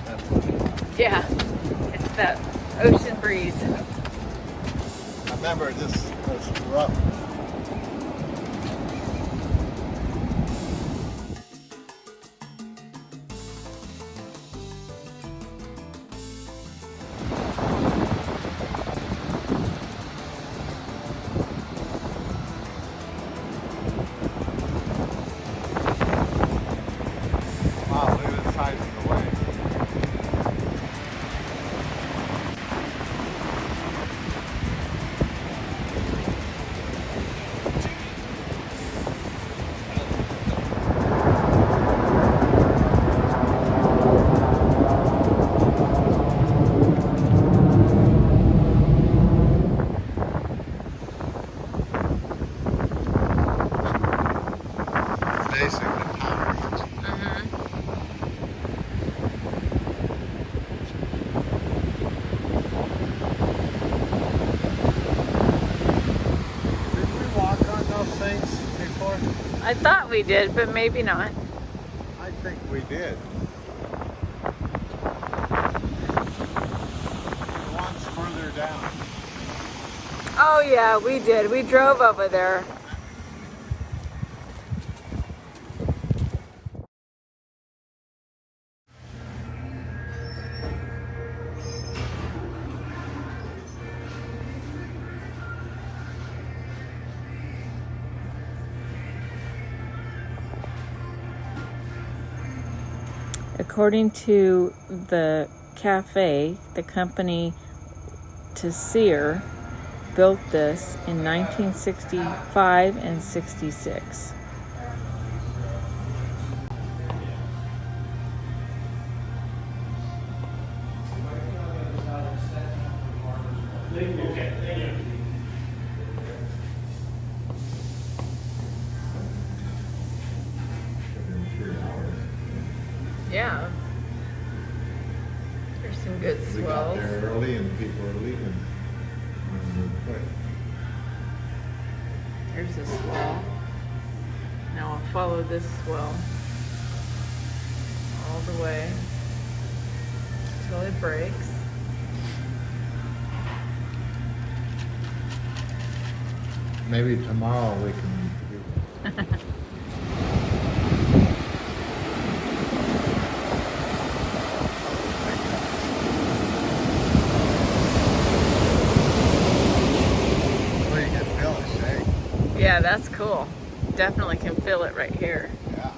That's funny. Yeah, it's that ocean breeze. I remember this was rough. Wow, look at the size of the wave. Facing the tower. Did we walk on those things before? I thought we did, but maybe not. I think we did. The ones further down. Oh yeah, we did. We drove over there. According to the cafe, the company to Sear built this in 1965 and 66. Yeah. There's some good We got swells. there early and people are leaving. Quick. There's a swell. Now I'll follow this swell all the way until it breaks. Maybe tomorrow we can do well, you can feel it shake. Yeah, that's cool. Definitely can feel it right here. Yeah.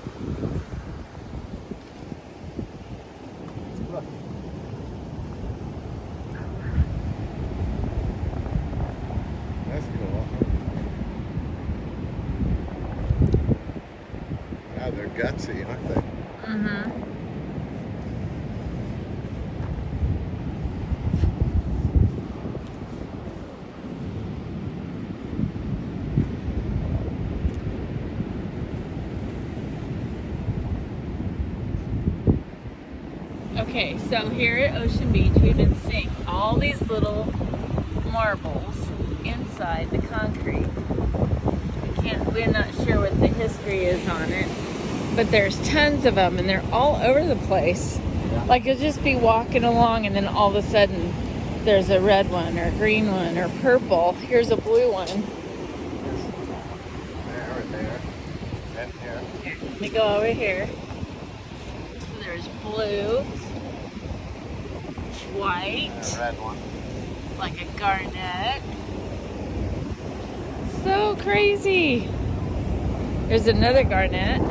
Look. That's cool. Yeah, they're gutsy, aren't they? Mm-hmm. Okay, so here at Ocean Beach, we've been seeing all these little marbles inside the concrete. We're not sure what the history is on it, but there's tons of them and they're all over the place. Yeah. Like you'll just be walking along and then all of a sudden there's a red one or a green one or purple. Here's a blue one. There. And here. Here, let me go over here. So there's blue, white, And a red one. like a garnet. So crazy. There's another garnet.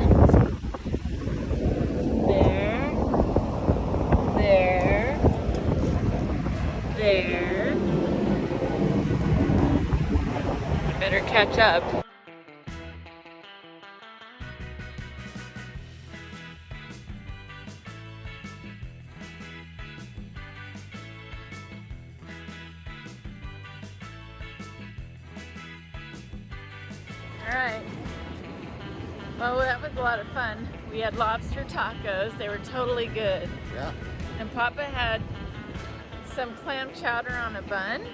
There. I better catch up. Alright. Well, that was a lot of fun. We had lobster tacos. They were totally good. Yeah. And Papa had some clam chowder on a bun.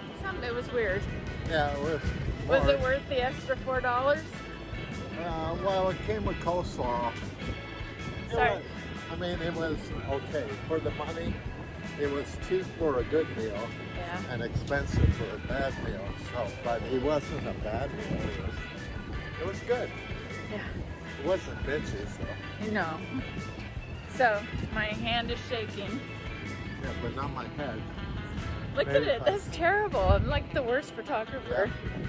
It was weird. Yeah, it was. Was it worth the extra $4? Well, it came with coleslaw. Sorry. I mean, it was okay for the money. It was cheap for a good meal Yeah. and expensive for a bad meal. So, but it wasn't a bad meal. It was good. Yeah. It wasn't bitches though. No. So my hand is shaking. Yeah, but not my head. Look at Maybe it. if I- That's terrible. I'm like the worst photographer. Yeah.